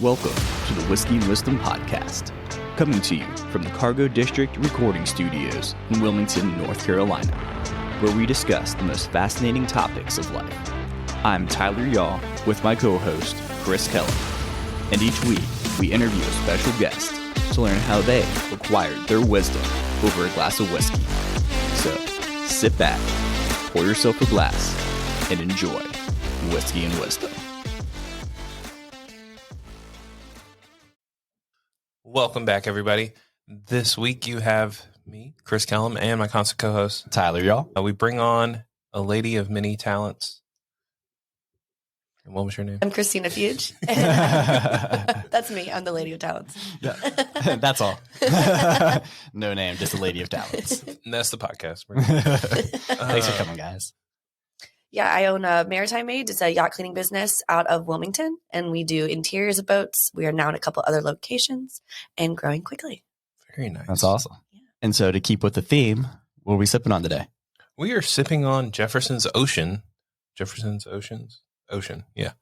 Welcome to the Whiskey and Wisdom Podcast, coming to you from the Cargo District Recording Studios in Wilmington, North Carolina, where we discuss the most fascinating topics of life. I'm Tyler Yaw with my co-host, Chris Kellum, and each week we interview a special guest to learn how they acquired their wisdom over a glass of whiskey. So, sit back, pour yourself a glass, and enjoy Whiskey and Wisdom. Welcome back, everybody. This week you have me, Chris Kellum, and my constant co-host, Tyler Yaw. We bring on a lady of many talents. And what was your name? I'm Krystina Fuge. That's me. I'm the lady of talents. Yeah, that's all. No name, just a lady of talents. And that's the podcast. Thanks for coming, guys. Yeah, I own a Maritime Maids. It's a yacht cleaning business out of Wilmington, and we do interiors of boats. We are now in a couple other locations and growing quickly. Very nice. That's awesome. Yeah. And so to keep with the theme, what are we sipping on today? We are sipping on Jefferson's Ocean. Ocean, yeah.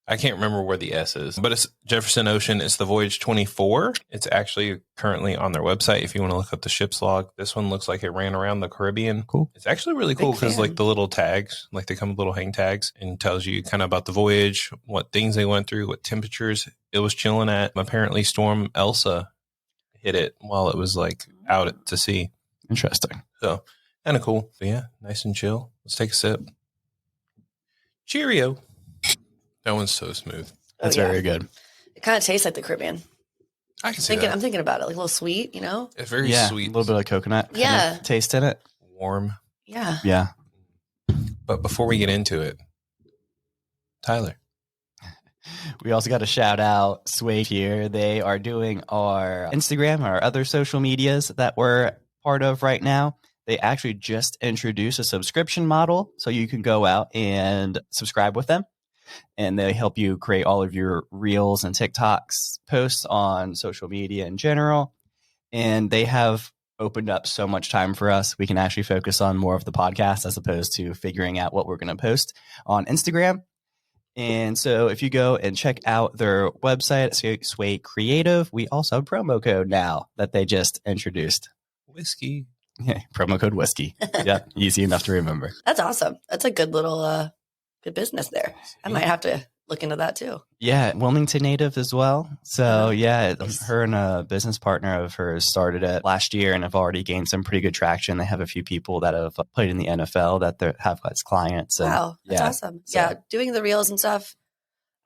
I can't remember where the S is, but it's Jefferson Ocean. It's the Voyage 24. It's actually currently on their website if you want to look up the ship's log. This one looks like it ran around the Caribbean. Cool. It's actually really cool because like the little tags, like they come with little hang tags and tells you kind of about the voyage, what things they went through, what temperatures it was chilling at. Apparently Storm Elsa hit it while it was like out to sea. Interesting. So kind of cool. But yeah, nice and chill. Let's take a sip. Cheerio. That one's so smooth. That's very good. It kind of tastes like the Caribbean. I can see that. I'm thinking about it, like a little sweet, you know? It's very sweet. A little bit of coconut kind of taste in it. Warm. Yeah. Yeah. But before we get into it, Tyler. We also got to shout out Suede here. They are doing our Instagram, our other social medias that we're part of right now. They actually just introduced a subscription model, so you can go out and subscribe with them. And they help you create all of your reels and TikToks posts on social media in general. And they have opened up so much time for us. We can actually focus on more of the podcast as opposed to figuring out what we're going to post on Instagram. And so if you go and check out their website, Sway Creative, we also have a promo code now that they just introduced. Whiskey. Yeah, promo code whiskey. Yeah, easy enough to remember. That's awesome. That's a good little good business there. I might have to look into that too. Yeah, Wilmington native as well. So yeah, her and a business partner of hers started it last year and have already gained some pretty good traction. They have a few people that have played in the NFL that they have as clients. And, wow, that's awesome. So, yeah, doing the reels and stuff.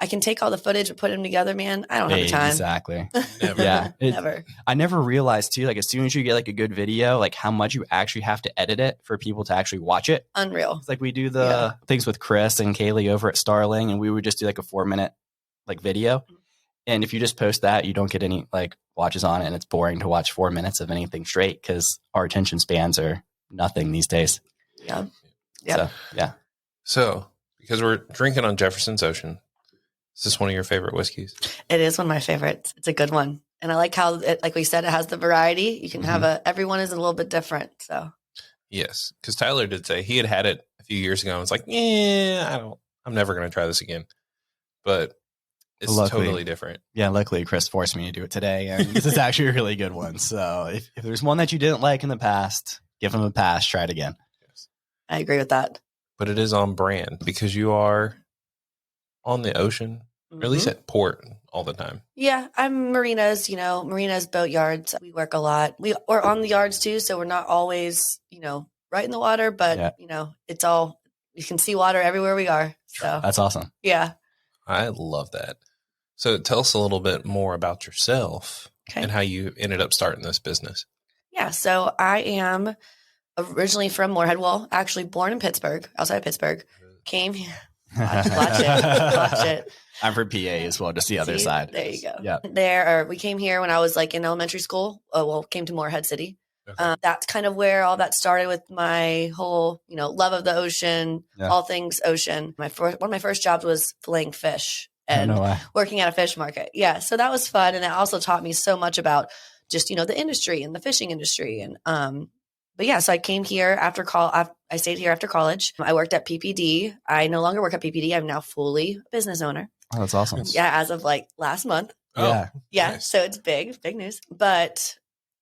I can take all the footage and put them together, man. I don't have the time. Exactly. Never. Yeah. Never. I never realized too, like as soon as you get like a good video, like how much you actually have to edit it for people to actually watch it. Unreal. It's like we do the things with Chris and Kaylee over at Starling, and we would just do like a 4-minute like video. And if you just post that, you don't get any like watches on it, and it's boring to watch 4 minutes of anything straight because our attention spans are nothing these days. Yeah. So, yeah. So because we're drinking on Jefferson's Ocean, is this one of your favorite whiskeys? It is one of my favorites. It's a good one. And I like how, like we said, it has the variety. You can have everyone is a little bit different. So, yes. Because Tyler did say he had it a few years ago and was like, yeah, I'm never going to try this again. But it's totally different. Yeah. Luckily, Chris forced me to do it today. And this is actually a really good one. So if there's one that you didn't like in the past, give them a pass. Try it again. Yes. I agree with that. But it is on brand because you are on the ocean. Or at least at port all the time. Yeah, I'm marinas, marinas, boat yards. We work a lot. We're on the yards too, so we're not always, right in the water, but, it's all, you can see water everywhere we are. So that's awesome. Yeah. I love that. So tell us a little bit more about yourself and how you ended up starting this business. Yeah, so I am originally from Moorhead. Well, actually born in Pittsburgh, outside of Pittsburgh. Came here. Watch it. I'm from PA as well, just the other side. There you go. Yeah. We came here when I was like in elementary school. Came to Moorhead City. Okay. That's kind of where all that started with my whole, love of the ocean, all things ocean. One of my first jobs was filleting fish and working at a fish market. Yeah. So that was fun. And it also taught me so much about just, the industry and the fishing industry. And, but yeah, so I came here after I stayed here after college. I worked at PPD. I no longer work at PPD. I'm now fully a business owner. Oh, that's awesome. Yeah, as of like last month. Yeah. Yeah. Nice. So it's big news. But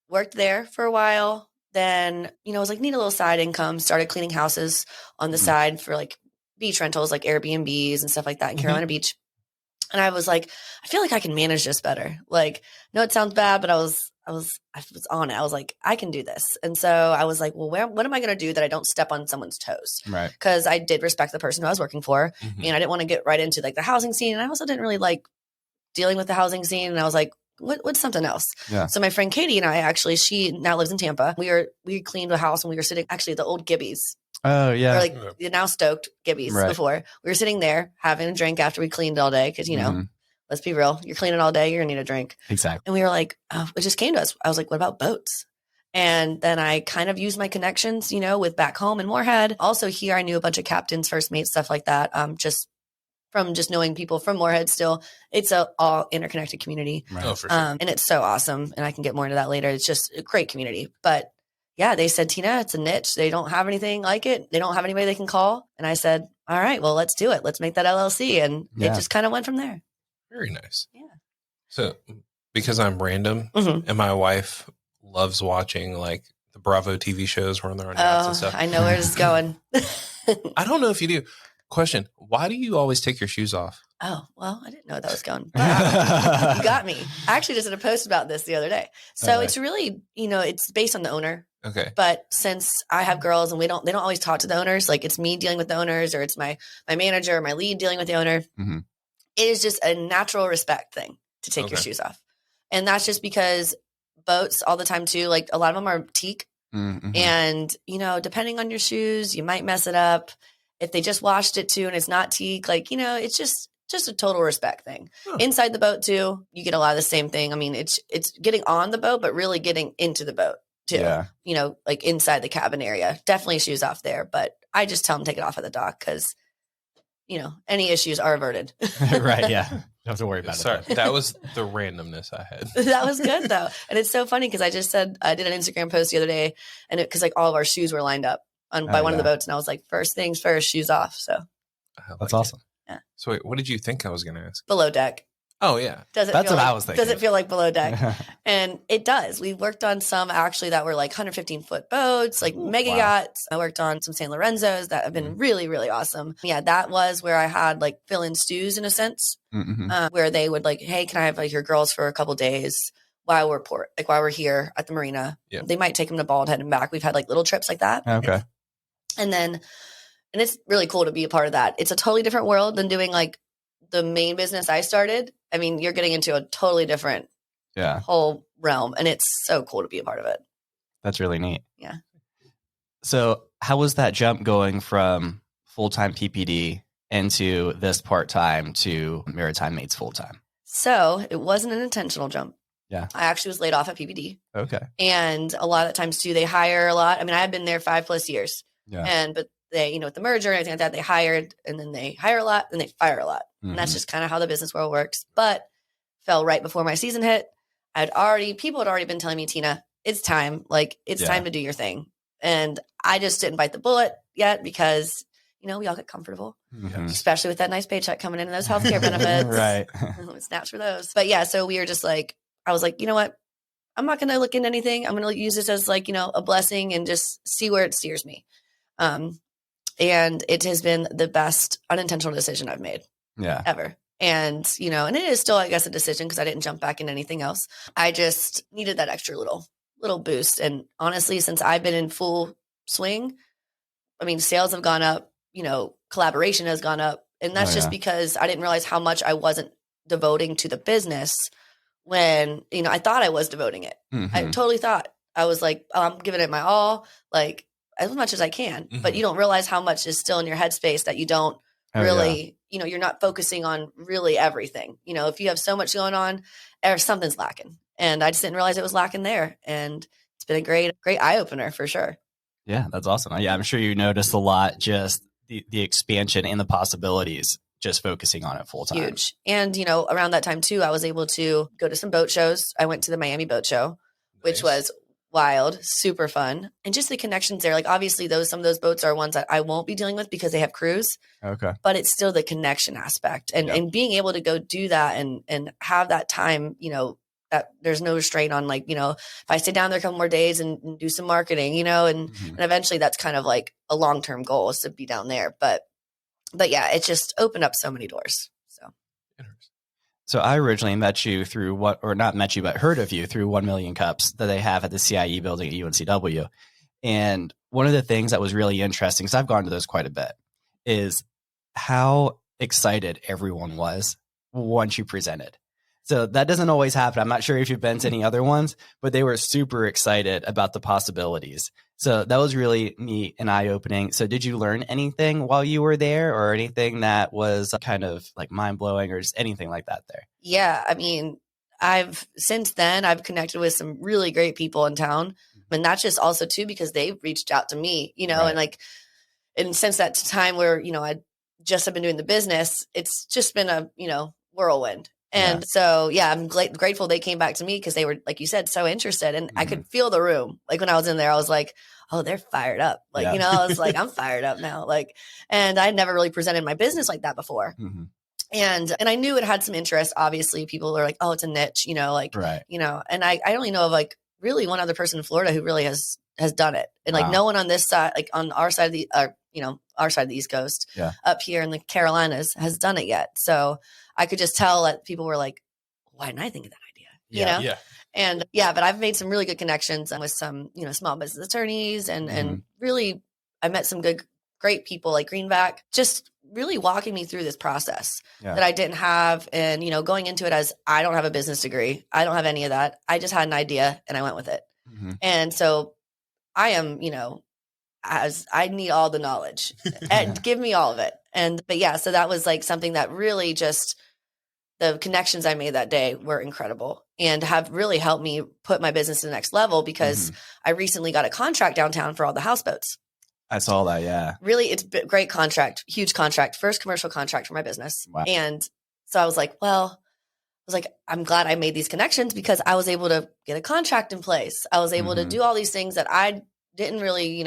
worked there for a while. Then, I was like, need a little side income. Started cleaning houses on the side for like beach rentals, like Airbnbs and stuff like that in Carolina Beach. And I was like, I feel like I can manage this better. Like, no, it sounds bad, but I was on it. I was like, I can do this. And so I was like, well, what am I going to do that I don't step on someone's toes? Right. Because I did respect the person who I was working for, and I didn't want to get right into like the housing scene. And I also didn't really like dealing with the housing scene. And I was like, what's something else? Yeah. So my friend Katie and I actually, she now lives in Tampa. We cleaned a house and we were sitting actually at the old Gibby's. Oh yeah. Or like the now stoked Gibby's before. We were sitting there having a drink after we cleaned all day. Cause let's be real. You're cleaning all day. You're gonna need a drink. Exactly. And we were like, it just came to us. I was like, what about boats? And then I kind of used my connections, with back home in Moorhead. Also here, I knew a bunch of captains, first mates, stuff like that. Just from just knowing people from Moorhead still, it's a all interconnected community. Right. Oh, for sure. And it's so awesome. And I can get more into that later. It's just a great community. But yeah, they said, Tina, it's a niche. They don't have anything like it. They don't have anybody they can call. And I said, all right, well, let's do it. Let's make that LLC. And it just kind of went from there. Very nice. Yeah. So because I'm random and my wife loves watching like the Bravo TV shows when they're on yachts and stuff. I know where this is going. I don't know if you do. Question, why do you always take your shoes off? Oh, well, I didn't know that was going. Wow. You got me. I actually just did a post about this the other day. So it's really, it's based on the owner. Okay. But since I have girls and they don't always talk to the owners, like it's me dealing with the owners or it's my manager or my lead dealing with the owner. Mm-hmm. It is just a natural respect thing to take your shoes off. And that's just because boats all the time too, like a lot of them are teak. Mm-hmm. And, depending on your shoes, you might mess it up. If they just washed it too and it's not teak, like, it's just a total respect thing. Huh. Inside the boat too, you get a lot of the same thing. I mean, it's getting on the boat, but really getting into the boat too. Yeah. Like inside the cabin area. Definitely shoes off there, but I just tell them take it off at the dock because, any issues are averted. Right, yeah. Don't have to worry about it. Sorry, that was the randomness I had. That was good though. And it's so funny because I just said, I did an Instagram post the other day and because like all of our shoes were lined up by one of the boats. And I was like, first things first, shoes off. So that's awesome. Yeah. So wait, what did you think I was going to ask? Below deck. Oh yeah. That's what I was thinking. Does it feel like below deck? And it does. We worked on some actually that were like 115-foot boats, like mega yachts. I worked on some San Lorenzos that have been really, really awesome. Yeah, that was where I had like fill-in stews in a sense, where they would like, hey, can I have like your girls for a couple days while we're here at the marina? Yeah. They might take them to Bald Head and back. We've had like little trips like that. Okay. And it's really cool to be a part of that. It's a totally different world than doing like the main business I started. I mean, you're getting into a totally different whole realm, and it's so cool to be a part of it. That's really neat. Yeah. So how was that jump going from full-time PPD into this part-time to Maritime Maids full-time? So it wasn't an intentional jump. Yeah. I actually was laid off at PPD. Okay. And a lot of the times too, they hire a lot. I mean, I've been there 5+ years. Yeah. But they, with the merger and everything like that, they hired and then they hire a lot and they fire a lot. Mm-hmm. And that's just kind of how the business world works. But fell right before my season hit. People had already been telling me, Tina, it's time. Like, it's time to do your thing. And I just didn't bite the bullet yet because, we all get comfortable, especially with that nice paycheck coming in and those healthcare benefits. Right. Snaps for those. But yeah, so we were just like, I was like, you know what? I'm not going to look into anything. I'm going to use this as like, a blessing and just see where it steers me. And it has been the best unintentional decision I've made ever. And, and it is still, I guess, a decision because I didn't jump back into anything else. I just needed that extra little boost. And honestly, since I've been in full swing, I mean, sales have gone up, collaboration has gone up. And that's just because I didn't realize how much I wasn't devoting to the business when, I thought I was devoting it. Mm-hmm. I totally thought. I was like, oh, I'm giving it my all, like as much as I can. But you don't realize how much is still in your headspace that you don't really, you're not focusing on really everything. If you have so much going on, something's lacking. And I just didn't realize it was lacking there. And it's been a great eye opener for sure. Yeah, that's awesome. Yeah, I'm sure you noticed a lot, just the expansion and the possibilities, just focusing on it full time. Huge. And, around that time too, I was able to go to some boat shows. I went to the Miami Boat Show, which was wild, super fun. And just the connections there. Like obviously some of those boats are ones that I won't be dealing with because they have crews. Okay. But it's still the connection aspect and being able to go do that and have that time, that there's no restraint on like, if I stay down there a couple more days and do some marketing, and eventually that's kind of like a long-term goal is to be down there. But yeah, it just opened up so many doors. So I originally met you through not met you, but heard of you through 1 Million Cups that they have at the CIE building at UNCW. And one of the things that was really interesting, because I've gone to those quite a bit, is how excited everyone was once you presented. So that doesn't always happen. I'm not sure if you've been to any other ones, but they were super excited about the possibilities. So that was really neat and eye-opening. So did you learn anything while you were there or anything that was kind of like mind-blowing or just anything like that there? Yeah. I mean, since then I've connected with some really great people in town. And that's just also too, because they've reached out to me, right. and since that time where, I just have been doing the business, it's just been a, whirlwind. And so, yeah, I'm grateful they came back to me because they were, like you said, so interested. And I could feel the room. Like when I was in there, I was like, oh, they're fired up. Like, I was like, I'm fired up now. Like, and I had never really presented my business like that before. Mm-hmm. And I knew it had some interest. Obviously, people are like, oh, it's a niche, right. And I only know of like really one other person in Florida who really has done it. And like no one on this side, like on our side of the, our side of the East Coast up here in the Carolinas has done it yet. So I could just tell that people were like, why didn't I think of that idea? Yeah. And but I've made some really good connections with some, small business attorneys and really I met some great people like Greenback, just really walking me through this process that I didn't have. And, going into it as I don't have a business degree. I don't have any of that. I just had an idea and I went with it. Mm-hmm. And so I am, as I need all the knowledge and give me all of it. But yeah, so that was like something that really just the connections I made that day were incredible and have really helped me put my business to the next level because I recently got a contract downtown for all the houseboats. I saw that. Yeah. Really. It's a great contract, huge contract, first commercial contract for my business. Wow. And so I was like, I'm glad I made these connections because I was able to get a contract in place. I was able to do all these things that I didn't really,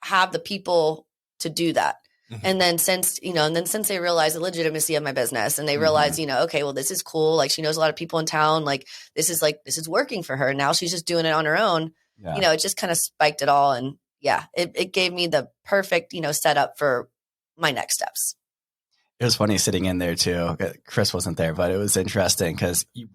have the people to do that. Mm-hmm. And then since they realized the legitimacy of my business and they realized, okay, well, this is cool. Like she knows a lot of people in town. Like this is working for her. Now she's just doing it on her own. Yeah. It just kind of spiked it all. And yeah, it gave me the perfect, setup for my next steps. It was funny sitting in there too. Chris wasn't there, but it was interesting because you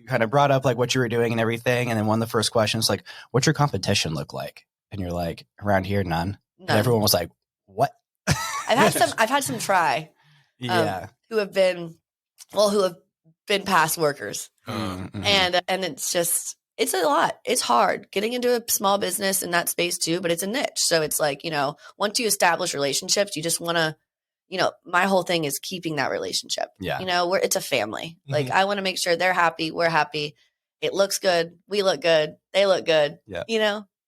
kind of brought up like what you were doing and everything. And then one of the first questions, like, what's your competition look like? And you're like, around here, none. And everyone was like, what? I've had some try, who have been past workers, and it's a lot. It's hard getting into a small business in that space too, but it's a niche. So it's like, once you establish relationships, you just want to, my whole thing is keeping that relationship. Yeah, it's a family. Mm-hmm. Like I want to make sure they're happy, we're happy. It looks good, we look good, they look good. Yeah,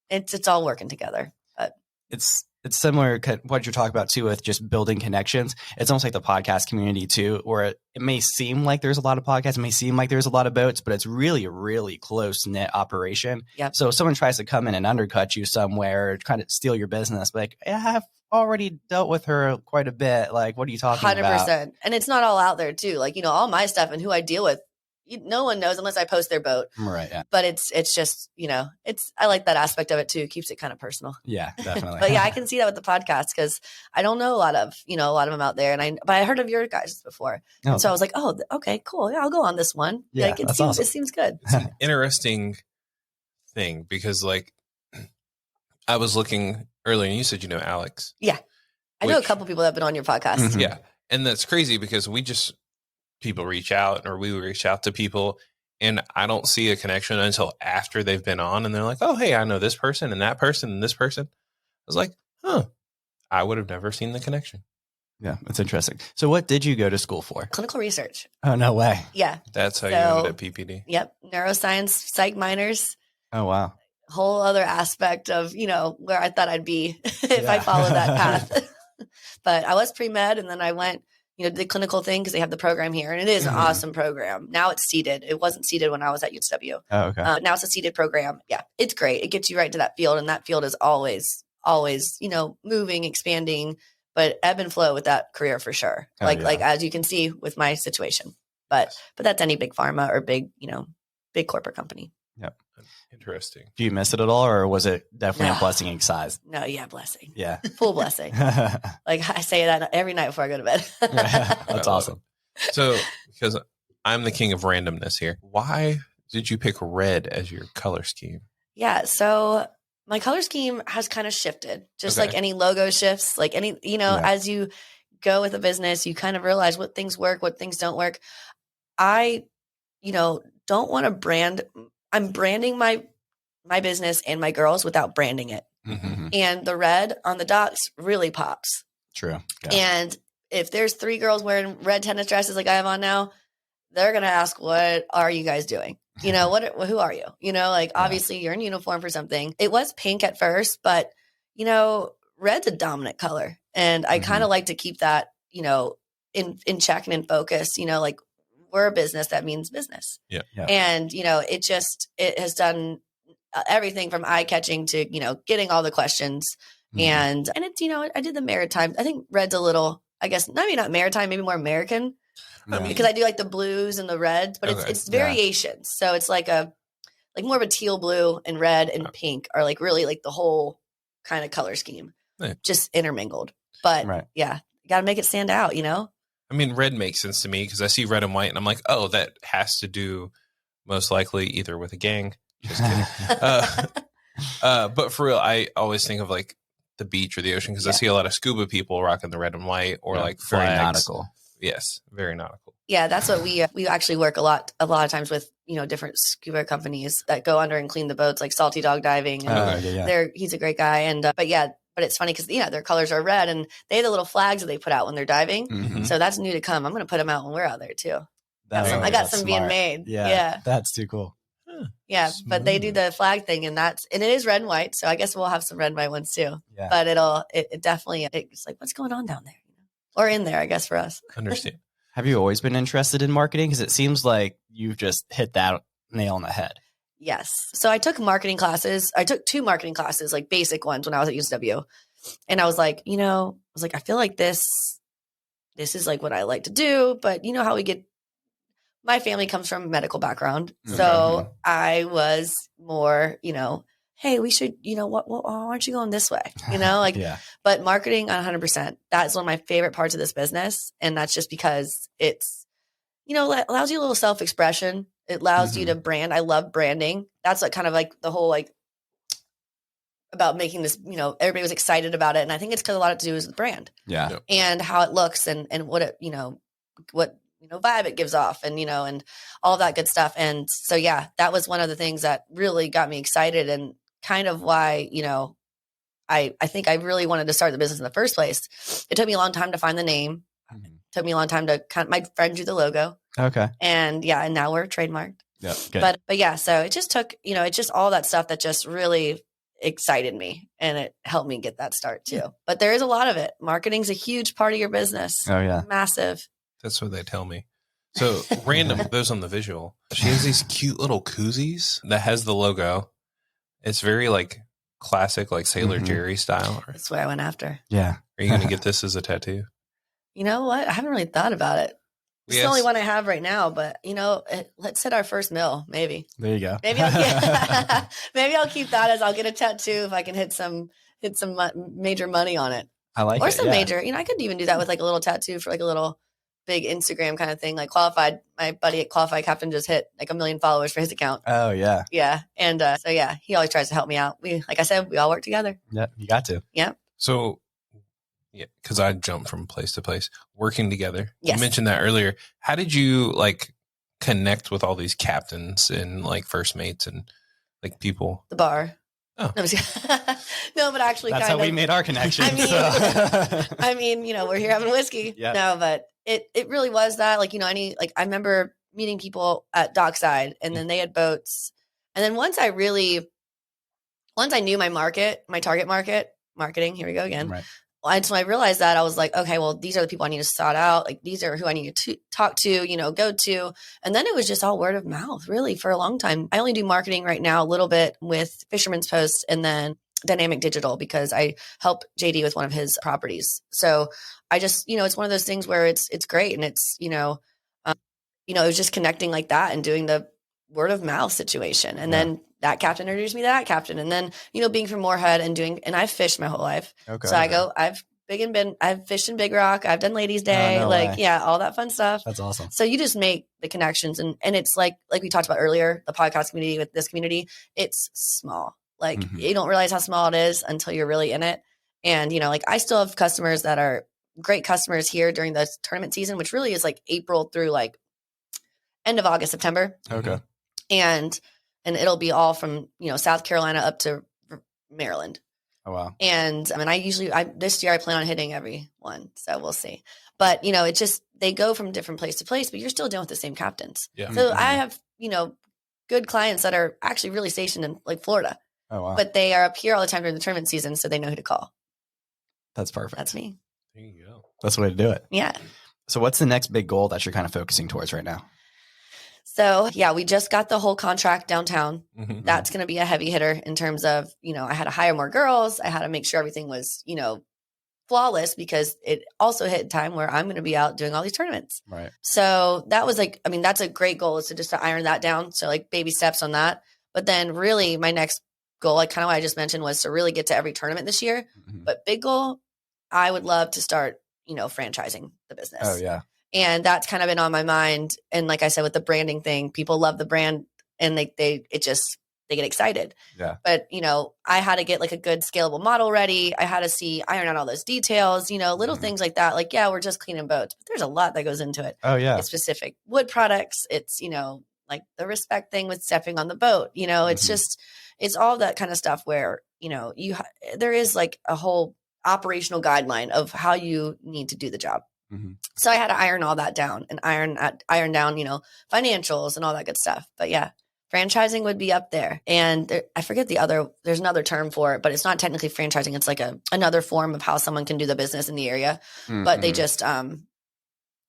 it's all working together. But it's similar to what you're talking about too with just building connections. It's almost like the podcast community too, where it may seem like there's a lot of podcasts, it may seem like there's a lot of boats, but it's really a really close knit operation. Yep. So if someone tries to come in and undercut you somewhere, or kind of steal your business, like I've already dealt with her quite a bit. Like, what are you talking 100%. About? 100%. And it's not all out there too. Like, all my stuff and who I deal with, no one knows unless I post their boat. Right. Yeah. But it's just, I like that aspect of it too. It keeps it kind of personal. Yeah, definitely. But yeah, I can see that with the podcast because I don't know a lot of them out there. But I heard of your guys before. Oh, and so I was like, oh, okay, cool. Yeah, I'll go on this one. Yeah, like, it seems good. It's an interesting thing because like I was looking earlier and you said, Alex. Yeah. I know a couple people that have been on your podcast. Mm-hmm. Yeah. And that's crazy because people reach out or we reach out to people and I don't see a connection until after they've been on and they're like, oh, hey, I know this person and that person and this person. I was like, I would have never seen the connection. Yeah, that's interesting. So what did you go to school for? Clinical research. Oh, no way. Yeah. That's how you ended at PPD. Yep. Neuroscience, psych minors. Oh, wow. Whole other aspect of, where I thought I'd be if I followed that path. But I was pre-med and then I went the clinical thing because they have the program here, and it is an awesome program. Now it's seated. It wasn't seated when I was at USW. Oh, okay. Now it's a seated program. Yeah, it's great. It gets you right to that field, and that field is always, moving, expanding, but ebb and flow with that career for sure. Like as you can see with my situation, but that's any big pharma or big corporate company. Yep. Interesting. Do you miss it at all, or was it definitely a blessing in size? No, blessing. Yeah. Full blessing. Like I say that every night before I go to bed. That's awesome. So, because I'm the king of randomness here, why did you pick red as your color scheme? Yeah. So my color scheme has kind of shifted, just like any logo shifts, like any, as you go with a business, you kind of realize what things work, what things don't work. I, don't want to brand. I'm branding my business and my girls without branding it. Mm-hmm. And the red on the docks really pops. True. Yeah. And if there's 3 girls wearing red tennis dresses like I have on now, they're going to ask, what are you guys doing? Who are you? Obviously you're in uniform for something. It was pink at first, but red's a dominant color. And I kind of like to keep that, in check and in focus, like we're a business that means business. Yeah. And, it has done everything from eye catching to, getting all the questions. And it's, I did the maritime. I think red's a little, I guess, maybe not maritime, maybe more American because I do like the blues and the reds, but it's variations. So it's like more of a teal blue and red and pink are like really like the whole kind of color scheme, just intermingled. But you got to make it stand out, I mean, red makes sense to me because I see red and white and I'm like, oh, that has to do most likely either with a gang. Just kidding. But for real, I always think of like the beach or the ocean because I see a lot of scuba people rocking the red and white or like flags. Very nautical. Yes, very nautical. Yeah, that's what we actually work a lot of times with, different scuba companies that go under and clean the boats, like Salty Dog Diving. And he's a great guy. And but it's funny because their colors are red and they have the little flags that they put out when they're diving. Mm-hmm. So that's new to come. I'm going to put them out when we're out there too. I got some being made. Yeah, that's too cool. Yeah, but they do the flag thing, and it is red and white. So I guess we'll have some red and white ones too. Yeah. But it definitely, it's like, what's going on down there, or in there, I guess for us. Understand. Have you always been interested in marketing? Because it seems like you've just hit that nail on the head. Yes. So I took marketing classes. I took 2 marketing classes, like basic ones when I was at USW. And I was like, I feel like this is like what I like to do. But how my family comes from a medical background. So I was more, hey, we should, why aren't you going this way? But marketing 100%, that's one of my favorite parts of this business. And that's just because it's, allows you a little self-expression. It allows you to brand. I love branding. That's what kind of like the whole, like about making this, everybody was excited about it. And I think it's because a lot to do with brand and how it looks and what it, what, vibe it gives off and, and all that good stuff. And so, that was one of the things that really got me excited and kind of why, I think I really wanted to start the business in the first place. It took me a long time to find the name. It took me a long time to my friend drew the logo. Okay. And and now we're trademarked. Yeah. But so it just took, it's just all that stuff that just really excited me and it helped me get that start too. But there is a lot of it. Marketing's a huge part of your business. Oh yeah. Massive. That's what they tell me. So random those on the visual. She has these cute little koozies that has the logo. It's very like classic, like Sailor Jerry style. That's what I went after. Yeah. Are you going to get this as a tattoo? You know what? I haven't really thought about it. It's the only one I have right now, but let's hit our first mill. Maybe. There you go. Maybe I'll keep that as I'll get a tattoo if I can hit some major money on it. I like it. Or some major. I could even do that with like a little tattoo for like a little big Instagram kind of thing. Like Qualified, my buddy at Qualified Captain just hit like 1 million followers for his account. Oh yeah. Yeah. And he always tries to help me out. Like I said, we all work together. Yeah, you got to. Yeah. So because I jump from place to place, working together. Yes. You mentioned that earlier. How did you like connect with all these captains and like first mates and like people? The bar. Oh. No, but actually that's kind how we made our connection. I mean, we're here having whiskey. Yeah. No, but it really was that. Like, I remember meeting people at dockside and then they had boats. And then once I knew my market, my target market, marketing, here we go again. Right. so I realized that I was like, okay, well, these are the people I need to sort out. Like, these are who I need to talk to, go to. And then it was just all word of mouth, really, for a long time. I only do marketing right now a little bit with Fisherman's Post and then Dynamic Digital because I help JD with one of his properties. So I just, it's one of those things where it's great. And it's, it was just connecting like that and doing the word of mouth situation. And then that captain introduced me to that captain. And then, being from Moorhead and I've fished my whole life. Okay. So I've fished in Big Rock. I've done Ladies Day, all that fun stuff. That's awesome. So you just make the connections and it's like we talked about earlier, the podcast community with this community, it's small. Like you don't realize how small it is until you're really in it. And, I still have customers that are great customers here during the tournament season, which really is like April through like end of August, September. Okay. And it'll be all from, South Carolina up to Maryland. Oh, wow. And I mean, this year I plan on hitting every one. So we'll see. But, it's just, they go from different place to place, but you're still dealing with the same captains. Yeah. So I have, good clients that are actually really stationed in like Florida. Oh, wow. But they are up here all the time during the tournament season. So they know who to call. That's perfect. That's me. There you go. That's the way to do it. Yeah. So what's the next big goal that you're kind of focusing towards right now? So yeah, we just got the whole contract downtown. Mm-hmm. That's going to be a heavy hitter in terms of, I had to hire more girls. I had to make sure everything was, flawless because it also hit time where I'm going to be out doing all these tournaments. Right. So that was that's a great goal is to iron that down. So like baby steps on that. But then really my next goal, like kind of what I just mentioned was to really get to every tournament this year. Mm-hmm. But big goal, I would love to start, franchising the business. Oh yeah. And that's kind of been on my mind. And like I said, with the branding thing, people love the brand and they get excited. Yeah. But, I had to get like a good scalable model ready. I had to iron out all those details, little things like that. Like, yeah, we're just cleaning boats, but there's a lot that goes into it. Oh yeah. It's specific wood products. It's, like the respect thing with stepping on the boat, it's just, it's all that kind of stuff where, there is like a whole operational guideline of how you need to do the job. Mm-hmm. So I had to iron all that down and iron down, financials and all that good stuff. But yeah, franchising would be up there. And I forget there's another term for it, but it's not technically franchising. It's like another form of how someone can do the business in the area. Mm-hmm. But they just,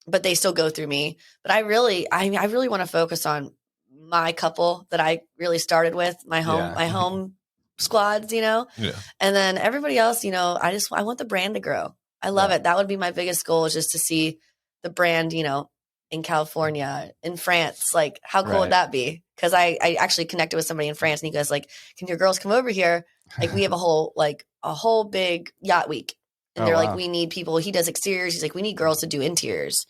but they still go through me. But I really want to focus on my couple that I really started with, my home squads, Yeah. And then everybody else, I want the brand to grow. I love it. That would be my biggest goal is just to see the brand, in California, in France. Like, how cool would that be? Because I actually connected with somebody in France and he goes like, can your girls come over here? Like we have a whole big yacht week. And they're like, we need people. He does exteriors. He's like, we need girls to do interiors.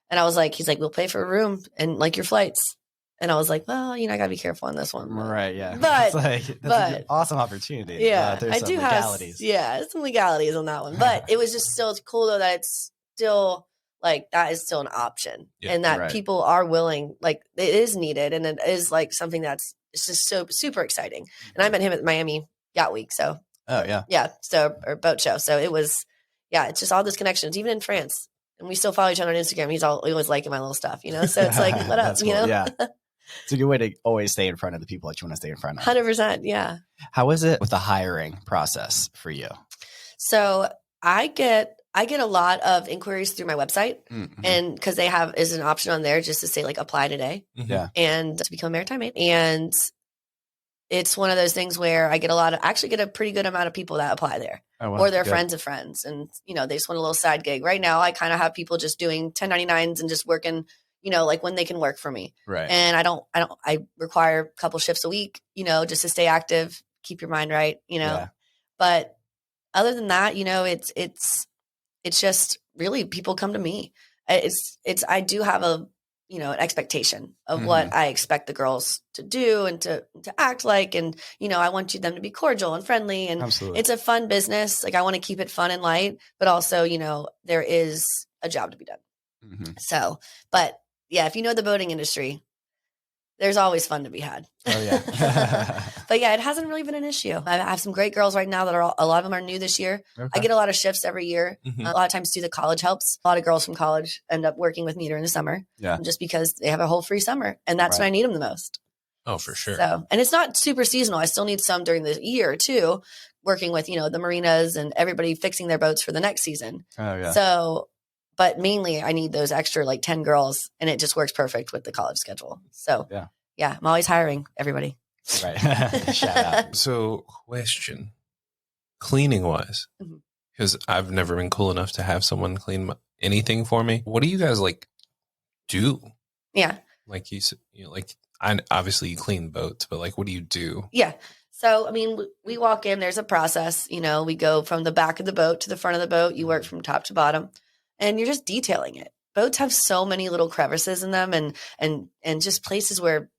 And I was like, he's like, we'll pay for a room and like your flights. And I was like, well, I got to be careful on this one. Right, yeah. But that's an awesome opportunity. Yeah, I do legalities. Some legalities on that one. But it was just still cool, though, that it's still, like, that is still an option. Yeah, and that people are willing, like, it is needed. And it is, like, something it's just so super exciting. And I met him at Miami Yacht Week, so. Oh, yeah. Yeah, or boat show. So it was, it's just all those connections, even in France. And we still follow each other on Instagram. He's always liking my little stuff, So it's like, what up, cool. Yeah. It's a good way to always stay in front of the people that you want to stay in front of. 100%, yeah. How is it with the hiring process for you? So I get a lot of inquiries through my website, and because is an option on there just to say like apply today, and to become a Maritime Maid. And it's one of those things where I get a pretty good amount of people that apply there, or their friends of friends, and they just want a little side gig. Right now, I kind of have people just doing 1099s and just working. Like when they can work for me. Right. And I require a couple shifts a week, just to stay active, keep your mind right, Yeah. But other than that, it's just really people come to me. I do have an expectation of what I expect the girls to do and to act like. And, I want them to be cordial and friendly, and Absolutely. It's a fun business. Like I want to keep it fun and light, but also, there is a job to be done. Mm-hmm. So, but yeah, if you know the boating industry, there's always fun to be had. Oh, yeah. But yeah, it hasn't really been an issue. I have some great girls right now that a lot of them are new this year. Okay. I get a lot of shifts every year. Mm-hmm. A lot of times too, the college helps. A lot of girls from college end up working with me during the summer. Yeah. Just because they have a whole free summer. And that's when I need them the most. Oh, for sure. So, and it's not super seasonal. I still need some during the year too. working with, the marinas and everybody fixing their boats for the next season. Oh, yeah. So, but mainly I need those extra like 10 girls, and it just works perfect with the college schedule. So yeah, I'm always hiring everybody. Right. Shout out. So question, cleaning wise, because I've never been cool enough to have someone clean anything for me. What do you guys like do? Yeah. Like you said, obviously you clean boats, but like, what do you do? Yeah. So, I mean, we walk in, there's a process, we go from the back of the boat to the front of the boat. You work from top to bottom, and you're just detailing it. Boats have so many little crevices in them and just places where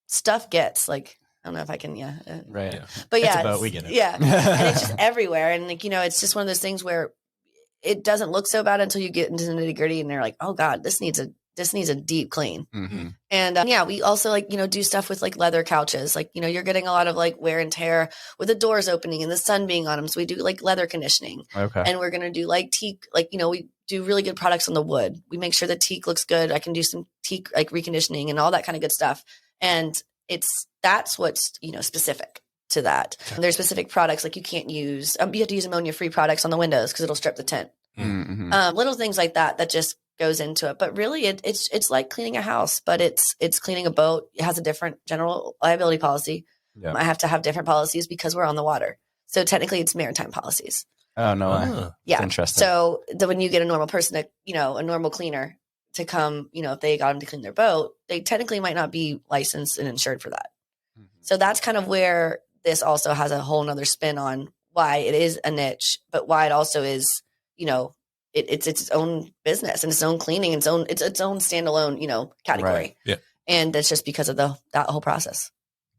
stuff gets like, I don't know if I can, right. Yeah. But yeah, it's a boat, we get it. Yeah. And it's just everywhere. And like, it's just one of those things where it doesn't look so bad until you get into the nitty gritty and they're like, oh God, this needs a deep clean. Mm-hmm. And we also like, do stuff with like leather couches. Like, you're getting a lot of like wear and tear with the doors opening and the sun being on them. So we do like leather conditioning. Okay. And we're going to do like teak, like, we do really good products on the wood. We make sure the teak looks good. I can do some teak like reconditioning and all that kind of good stuff. And that's what's, specific to that. Okay. There's specific products like you can't use, you have to use ammonia-free products on the windows because it'll strip the tint. Mm-hmm. Little things like that just goes into it. But really it's like cleaning a house, but it's cleaning a boat. It has a different general liability policy. Yep. I have to have different policies because we're on the water. So technically it's maritime policies. Oh, no. Yeah. Interesting. So when you get a normal person a normal cleaner to come, if they got them to clean their boat, they technically might not be licensed and insured for that. Mm-hmm. So that's kind of where this also has a whole nother spin on why it is a niche, but why it also is, it's its own business and its own cleaning, it's its own standalone, category. Right. Yeah. And that's just because of that whole process.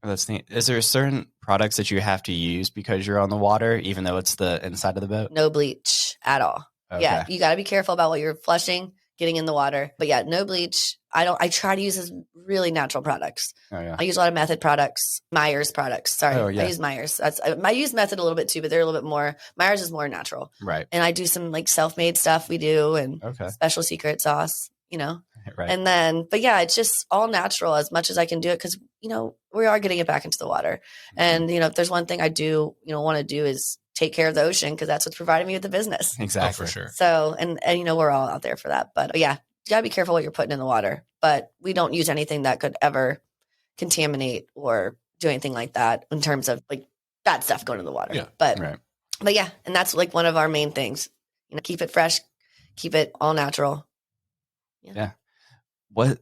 That's neat. Is there certain products that you have to use because you're on the water, even though it's the inside of the boat? No bleach at all. Okay. Yeah. You got to be careful about what you're flushing, getting in the water. But yeah, no bleach. I try to use this really natural products. Oh, yeah. I use a lot of Method products, Myers products. Sorry. Oh, yeah. I use Myers. I use Method a little bit too, but they're a little bit more, Myers is more natural. Right. And I do some like self-made stuff we do and special secret sauce, Right. And then, but yeah, it's just all natural as much as I can do it. Cause we are getting it back into the water. Mm-hmm. And, if there's one thing I do, want to do is take care of the ocean. Cause that's what's providing me with the business. Exactly. Oh, for sure. So, and we're all out there for that, but yeah, you gotta be careful what you're putting in the water, but we don't use anything that could ever contaminate or do anything like that in terms of like bad stuff going in the water. Yeah. But yeah, and that's like one of our main things, keep it fresh, keep it all natural. Yeah. What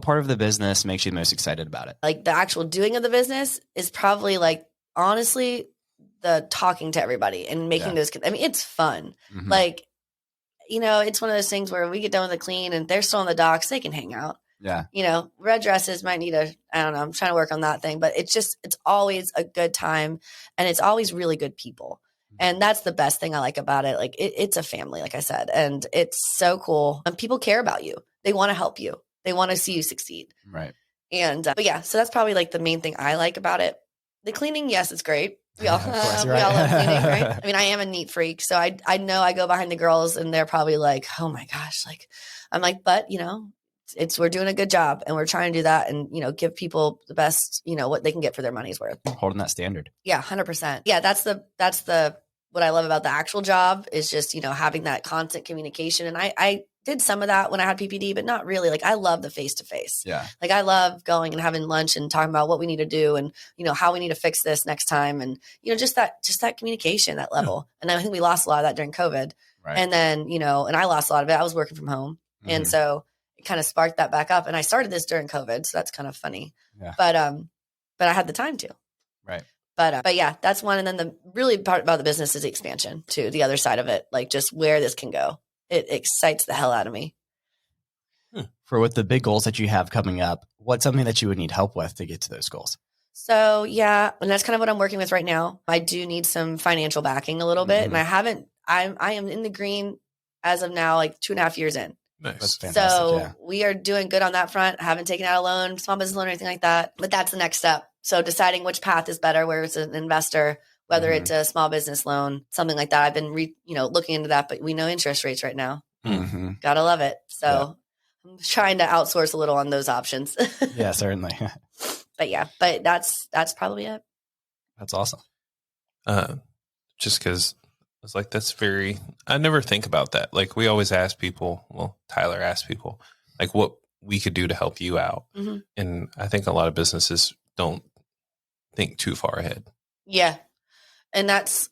part of the business makes you the most excited about it? Like the actual doing of the business is probably like, honestly, the talking to everybody and making those, it's fun. Mm-hmm. Like, it's one of those things where we get done with the clean and they're still on the docks, they can hang out. Yeah. Red dresses might need I don't know, I'm trying to work on that thing, but it's always a good time and it's always really good people. And that's the best thing I like about it. Like it's a family, like I said, and it's so cool. And people care about you. They want to help you. They want to see you succeed. Right. And, but yeah, so that's probably like the main thing I like about it. The cleaning, yes, it's great. We all love cleaning, right? I mean, I am a neat freak. So I know I go behind the girls and they're probably like, oh my gosh, like, I'm like, but we're doing a good job and we're trying to do that and, give people the best, what they can get for their money's worth. Holding that standard. Yeah. 100%. Yeah. That's what I love about the actual job is just, having that constant communication. And I did some of that when I had PPD, but not really. Like I love the face-to-face. Yeah. Like I love going and having lunch and talking about what we need to do and, how we need to fix this next time. And, just that communication, that level. And I think we lost a lot of that during COVID. Right. And then, and I lost a lot of it. I was working from home. Mm-hmm. And so it kind of sparked that back up. And I started this during COVID. So that's kind of funny. Yeah. But I had the time to. Right. But yeah, that's one. And then the really part about the business is the expansion to the other side of it. Like just where this can go. It excites the hell out of me. For what the big goals that you have coming up, what's something that you would need help with to get to those goals? So yeah, and that's kind of what I'm working with right now. I do need some financial backing a little bit. And I am in the green as of now, like 2.5 years in. Nice. That's fantastic. So we are doing good on that front. I haven't taken out a loan, small business loan or anything like that, but that's the next step. So deciding which path is better, where it's an investor, whether it's a small business loan, something like that. I've been, looking into that, but we know interest rates right now. Mm-hmm. Gotta love it. So I'm trying to outsource a little on those options. Yeah, certainly. But that's probably it. That's awesome. just because it's like, I never think about that. Like we always ask people, well, Tyler asks people like what we could do to help you out. Mm-hmm. And I think a lot of businesses don't think too far ahead. Yeah. And that's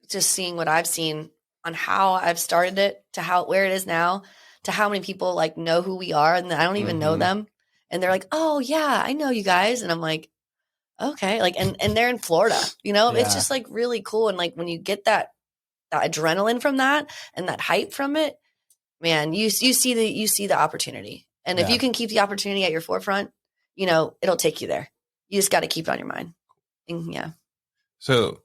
just seeing what I've seen on how I've started it to where it is now, to how many people like know who we are and I don't even know them. And they're like, oh yeah, I know you guys. And I'm like, okay. Like, and they're in Florida, it's just like really cool. And like, when you get that adrenaline from that and that hype from it, man, you see the opportunity. And if you can keep the opportunity at your forefront, it'll take you there. You just got to keep it on your mind. And, yeah. So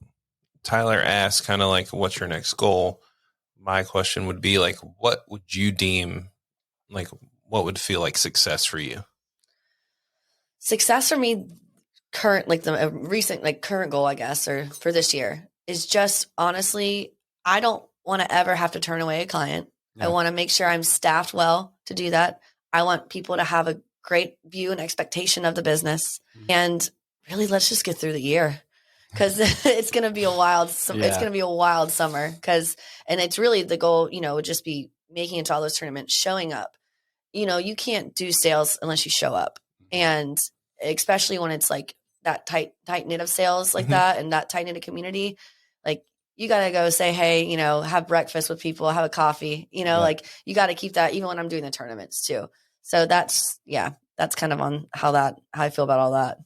Tyler asked kind of like, what's your next goal? My question would be like, what would you deem like, what would feel like success for you? Success for me, current goal, I guess, or for this year is just honestly, I don't want to ever have to turn away a client. Yeah. I want to make sure I'm staffed well to do that. I want people to have a great view and expectation of the business. Mm-hmm. And really, let's just get through the year. Because it's going to be a wild, it's going to be a wild summer. And it's really the goal, would just be making it to all those tournaments, showing up. You can't do sales unless you show up, and especially when it's like that tight knit of sales like that, and that tight knit community, like you got to go say, hey, have breakfast with people, have a coffee, like you got to keep that even when I'm doing the tournaments too. So that's kind of on how I feel about all that.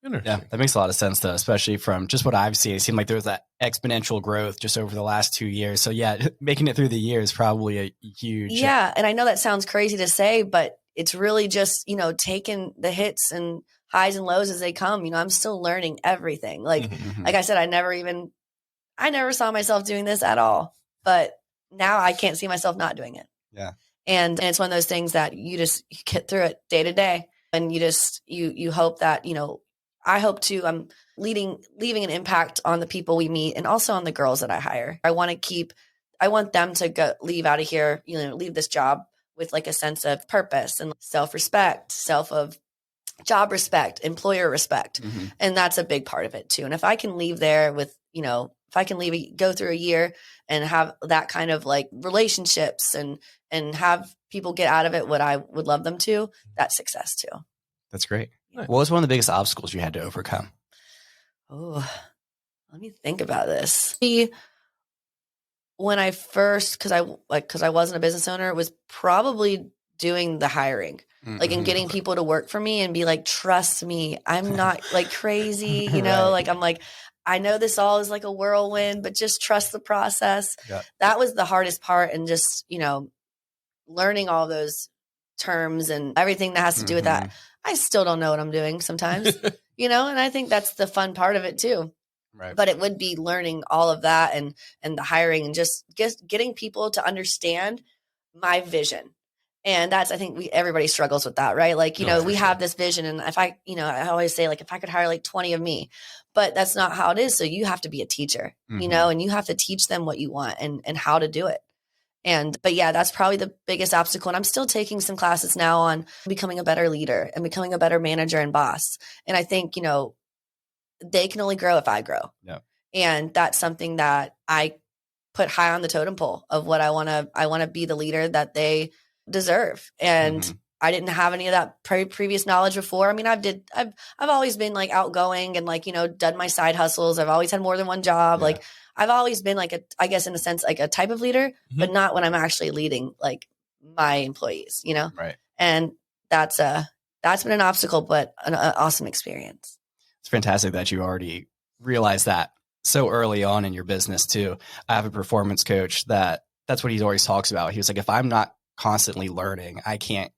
Yeah, that makes a lot of sense, though, especially from just what I've seen. It seemed like there was that exponential growth just over the last 2 years. So, yeah, making it through the year is probably a huge. Yeah, and I know that sounds crazy to say, but it's really just, taking the hits and highs and lows as they come. I'm still learning everything. Like I said, I never saw myself doing this at all. But now I can't see myself not doing it. Yeah. And it's one of those things that you get through it day to day. And you hope that, I hope to, I'm leaving an impact on the people we meet and also on the girls that I hire. I want them to leave out of here, leave this job with like a sense of purpose and self-respect, of job respect, employer respect. Mm-hmm. And that's a big part of it too. And if I can leave there with, if I can go through a year and have that kind of like relationships and have people get out of it what I would love them to, that's success too. That's great. What was one of the biggest obstacles you had to overcome? Oh, let me think about this. When I first, because I wasn't a business owner, it was probably doing the hiring, and getting people to work for me and be like, trust me, I'm not like crazy, right. Like I'm like, I know this all is like a whirlwind, but just trust the process. Yeah. That was the hardest part, and just learning all those terms and everything that has to do with that. I still don't know what I'm doing sometimes, and I think that's the fun part of it too. Right. But it would be learning all of that and the hiring and just getting people to understand my vision. And that's, I think everybody struggles with that, right? Like, we have this vision, and if I always say like, if I could hire like 20 of me, but that's not how it is. So you have to be a teacher, and you have to teach them what you want and how to do it. But yeah, that's probably the biggest obstacle. And I'm still taking some classes now on becoming a better leader and becoming a better manager and boss. And I think, they can only grow if I grow. Yeah. And that's something that I put high on the totem pole of what I want to be the leader that they deserve. And I didn't have any of that previous knowledge before. I mean, I've always been like outgoing and like, done my side hustles. I've always had more than one job. Yeah. Like I've always been like I guess in a sense, like a type of leader, but not when I'm actually leading like my employees, Right. And that's been an obstacle, but an awesome experience. It's fantastic that you already realized that so early on in your business too. I have a performance coach that's what he always talks about. He was like, if I'm not constantly learning, I can't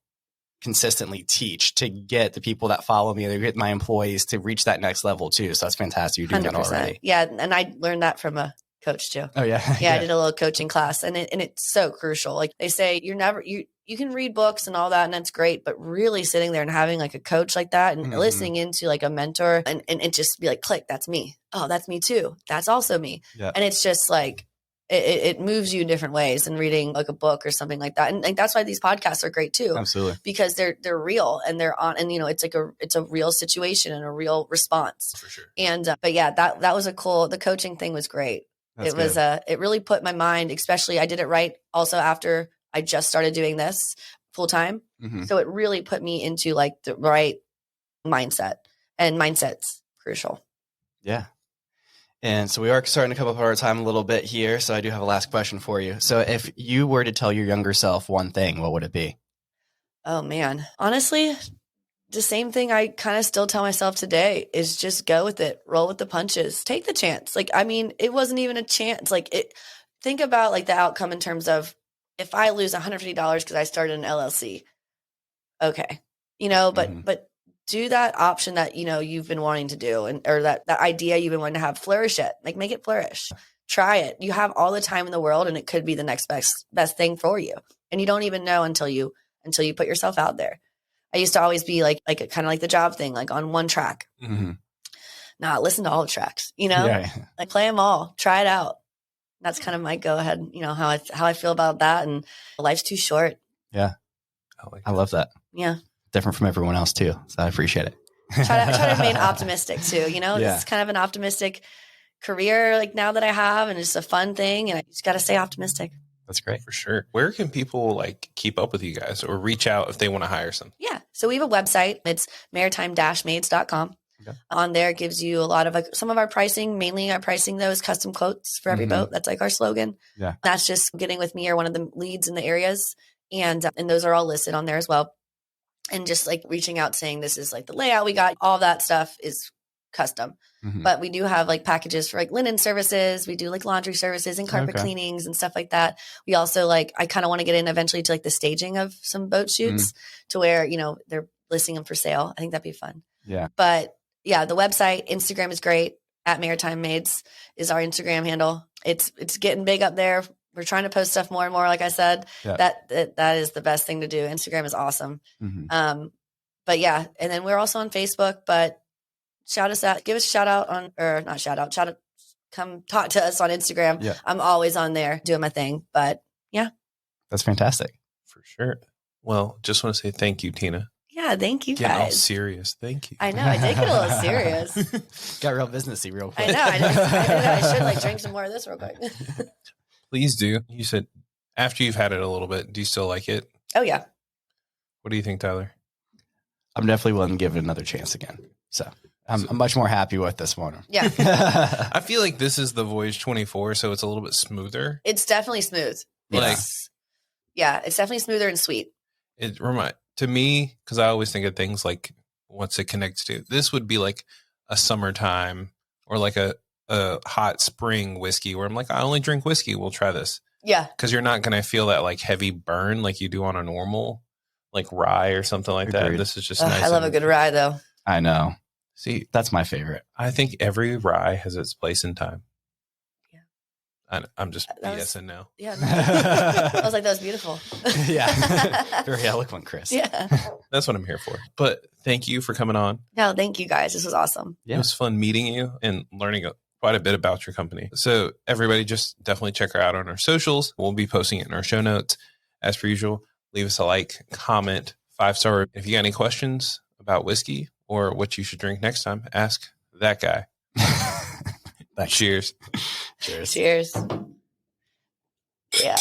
consistently teach to get the people that follow me or get my employees to reach that next level too. So that's fantastic. You're doing 100%. That already. Yeah. And I learned that from a coach too. Oh yeah. Yeah. I did a little coaching class, and it's so crucial. Like they say, you can read books and all that, and that's great, but really sitting there and having like a coach like that and listening into like a mentor and it just be like, click, that's me. Oh, that's me too. That's also me. Yeah. And it's just like, it moves you in different ways than reading like a book or something like that. And like, that's why these podcasts are great too. Absolutely. Because they're real and they're on, and it's a real situation and a real response. For sure. And, but yeah, that was the coaching thing was great. It really put my mind, especially I did it right also after I just started doing this full time. Mm-hmm. So it really put me into like the right mindset, and mindset's crucial. Yeah. And so we are starting to come up on our time a little bit here. So I do have a last question for you. So if you were to tell your younger self one thing, what would it be? Oh man, honestly, the same thing I kind of still tell myself today is just go with it, roll with the punches, take the chance. Like, I mean, it wasn't even a chance. Like think about like the outcome in terms of if I lose $150 because I started an LLC, okay, but do that option that, you've been wanting to do or that idea you've been wanting to have, flourish it, like make it flourish, try it. You have all the time in the world and it could be the next best thing for you. And you don't even know until you put yourself out there. I used to always be like kind of like the job thing, like on one track, not listen to all the tracks, like play them all, try it out. That's kind of my go ahead, how I feel about that. And life's too short. Yeah. I love that. Yeah. Different from everyone else too. So I appreciate it. try to remain optimistic too. This is kind of an optimistic career like now that I have, and it's a fun thing, and I just got to stay optimistic. That's great. For sure. Where can people like keep up with you guys or reach out if they want to hire something? Yeah. So we have a website. It's maritime-maids.com. Okay. On there it gives you a lot of like some of our pricing, mainly our pricing though is custom quotes for every boat. That's like our slogan. Yeah. That's just getting with me or one of the leads in the areas. And those are all listed on there as well. And just like reaching out saying this is like the layout we got, all that stuff is custom. But we do have like packages for like linen services. We do like laundry services and carpet cleanings and stuff like that. We also I kind of want to get in eventually to like the staging of some boat shoots to where, they're listing them for sale. I think that'd be fun. Yeah. But yeah, the website, Instagram is great. At Maritime Maids is our Instagram handle. It's getting big up there. We're trying to post stuff more and more. Like I said, that is the best thing to do. Instagram is awesome. But yeah, and then we're also on Facebook, but shout us out, give us a shout out come talk to us on Instagram. Yeah. I'm always on there doing my thing, but yeah. That's fantastic. For sure. Well, just want to say thank you, Tina. Yeah, thank you guys. Getting all serious. Thank you. I know. I did get a little serious. Got real businessy real quick. I know. I should drink some more of this real quick. Please do. You said after you've had it a little bit, do you still like it? Oh, yeah. What do you think, Tyler? I'm definitely willing to give it another chance again. So I'm much more happy with this one. Yeah. I feel like this is the Voyage 24, so it's a little bit smoother. It's definitely smooth. It's definitely smoother and sweet. To me, because I always think of things like what's it connects to. This would be like a summertime or like a hot spring whiskey where I'm like, I only drink whiskey. We'll try this. Yeah. Because you're not going to feel that like heavy burn like you do on a normal like rye or something like that. This is just nice. I love a good rye though. I know. See, that's my favorite. I think every rye has its place in time. I'm just BSing now. Yeah. I was like, that was beautiful. Yeah. Very eloquent, Chris. Yeah. That's what I'm here for. But thank you for coming on. No, thank you guys. This was awesome. Yeah. It was fun meeting you and learning quite a bit about your company. So everybody just definitely check her out on our socials. We'll be posting it in our show notes. As per usual, leave us a like, comment, 5-star. If you got any questions about whiskey or what you should drink next time, ask that guy. Cheers. Cheers. Yeah.